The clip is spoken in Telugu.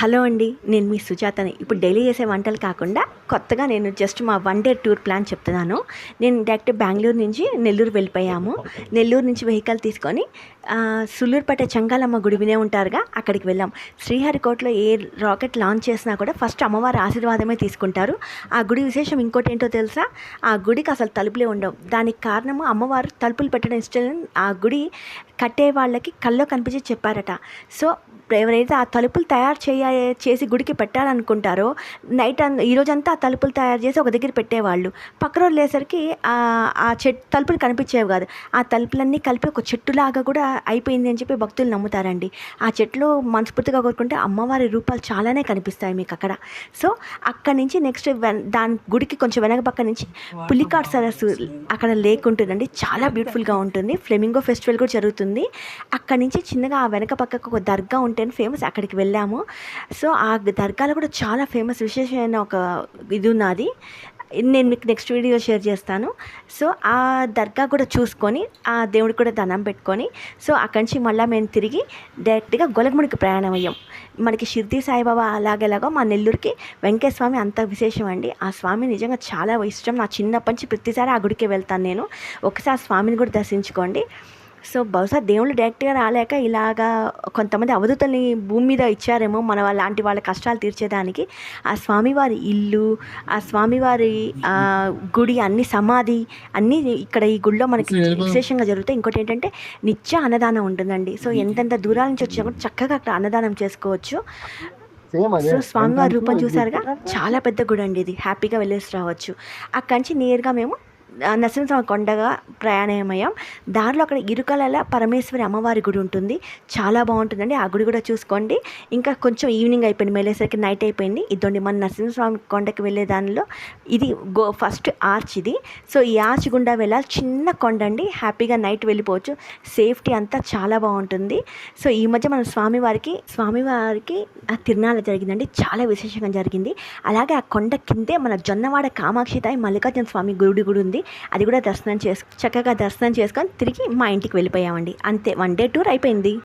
హలో అండి, నేను మీ సుజాతని. ఇప్పుడు డైలీ చేసే వంటలు కాకుండా కొత్తగా నేను జస్ట్ మా 1 డే టూర్ ప్లాన్ చెప్తున్నాను. నేను డైరెక్ట్ బెంగళూరు నుంచి నెల్లూరు వెళ్ళిపోయాము. నెల్లూరు నుంచి వెహికల్ తీసుకొని సుళ్ళూరుపేట చెంగాలమ్మ గుడి వినే ఉంటారుగా, అక్కడికి వెళ్ళాం. శ్రీహరికోటలో ఏ రాకెట్ లాంచ్ చేసినా కూడా ఫస్ట్ అమ్మవారి ఆశీర్వాదమే తీసుకుంటారు. ఆ గుడి విశేషం ఇంకోటి ఏంటో తెలుసా? ఆ గుడికి అసలు తలుపులే ఉండవు. దానికి కారణము అమ్మవారు తలుపులు పెట్టడం ఇష్టం. ఆ గుడి కట్టే వాళ్ళకి కల్లో కనిపించి చెప్పారట. సో ఎవరైతే ఆ తలుపులు చేసి గుడికి పెట్టాలనుకుంటారో నైట్ ఈరోజంతా ఆ తలుపులు తయారు చేసి ఒక దగ్గర పెట్టేవాళ్ళు. పక్క రోజు లేసరికి ఆ తలుపులు కనిపించేవి కాదు. ఆ తలుపులన్నీ కలిపి ఒక చెట్టులాగా కూడా అయిపోయింది అని చెప్పి భక్తులు నమ్ముతారండి. ఆ చెట్లు మనస్ఫూర్తిగా కోరుకుంటే అమ్మవారి రూపాలు చాలానే కనిపిస్తాయి మీకు అక్కడ. సో అక్కడి నుంచి నెక్స్ట్ దాని గుడికి కొంచెం వెనక పక్క నుంచి పులికాట్ సరస్సు అక్కడ లేక్ ఉంటుందండి. చాలా బ్యూటిఫుల్గా ఉంటుంది. ఫ్లెమింగో ఫెస్టివల్ కూడా జరుగుతుంది. అక్కడి నుంచి చిన్నగా ఆ వెనక పక్కకు ఒక దర్గా ఉంటే ఫేమస్, అక్కడికి వెళ్ళాము. సో ఆ దర్గాలో కూడా చాలా ఫేమస్ విశేషమైన ఒక ఇది ఉన్నది. నేను మీకు నెక్స్ట్ వీడియో షేర్ చేస్తాను. సో ఆ దర్గా కూడా చూసుకొని ఆ దేవుడికి కూడా దండం పెట్టుకొని సో అక్కడి నుంచి మళ్ళీ మేము తిరిగి డైరెక్ట్గా గొలగముడికి ప్రయాణం అయ్యాం. మనకి షిర్డీ సాయిబాబా అలాగేలాగో మా నెల్లూరుకి వెంకటేశ్వర స్వామి అంత విశేషం అండి. ఆ స్వామి నిజంగా చాలా ఇష్టం. నా చిన్నప్పటి నుంచి ప్రతిసారి ఆ గుడికి వెళ్తాను నేను. ఒకసారి ఆ స్వామిని కూడా దర్శించుకోండి. సో బహుశా దేవుళ్ళు డైరెక్ట్గా రాలేక ఇలాగా కొంతమంది అవధూతల్ని భూమి మీద ఇచ్చారేమో మన లాంటి వాళ్ళ కష్టాలు తీర్చేదానికి. ఆ స్వామివారి ఇల్లు, ఆ స్వామివారి గుడి, అన్ని సమాధి అన్నీ ఇక్కడ ఈ గుడిలో మనకి విశేషంగా జరుగుతాయి. ఇంకోటి ఏంటంటే నిత్య అన్నదానం ఉంటుందండి. సో ఎంతెంత దూరాల నుంచి వచ్చినా కూడా చక్కగా అక్కడ అన్నదానం చేసుకోవచ్చు. సో స్వామివారి రూపం చూసారుగా, చాలా పెద్ద గుడి అండి ఇది. హ్యాపీగా వెళ్ళేసి రావచ్చు. అక్కడి నుంచి నేరుగా మేము నరసింహస్వామి కొండగా ప్రయాణమయ్యాం. దారిలో అక్కడ ఇరుకల పరమేశ్వరి అమ్మవారి గుడి ఉంటుంది. చాలా బాగుంటుందండి. ఆ గుడి కూడా చూసుకోండి. ఇంకా కొంచెం ఈవినింగ్ అయిపోయింది, వెళ్ళేసరికి నైట్ అయిపోయింది. ఇదండి మన నరసింహస్వామి కొండకి వెళ్ళే దానిలో ఇది ఫస్ట్ ఆర్చ్ ఇది. సో ఈ ఆర్చ్ గుండా వెళ్ళాలి. చిన్న కొండ అండి. హ్యాపీగా నైట్ వెళ్ళిపోవచ్చు. సేఫ్టీ అంతా చాలా బాగుంటుంది. సో ఈ మధ్య మన స్వామివారికి తిరునాళ్ళ జరిగిందండి. చాలా విశేషంగా జరిగింది. అలాగే ఆ కొండ కిందే మన జొన్నవాడ కామాక్షితాయి మల్లికార్జున స్వామి గుడి కూడా ఉంది. అది కూడా చక్కగా దర్శనం చేసుకొని తిరిగి మా ఇంటికి వెళ్ళిపోయామండి. అంతే, 1 డే టూర్ అయిపోయింది.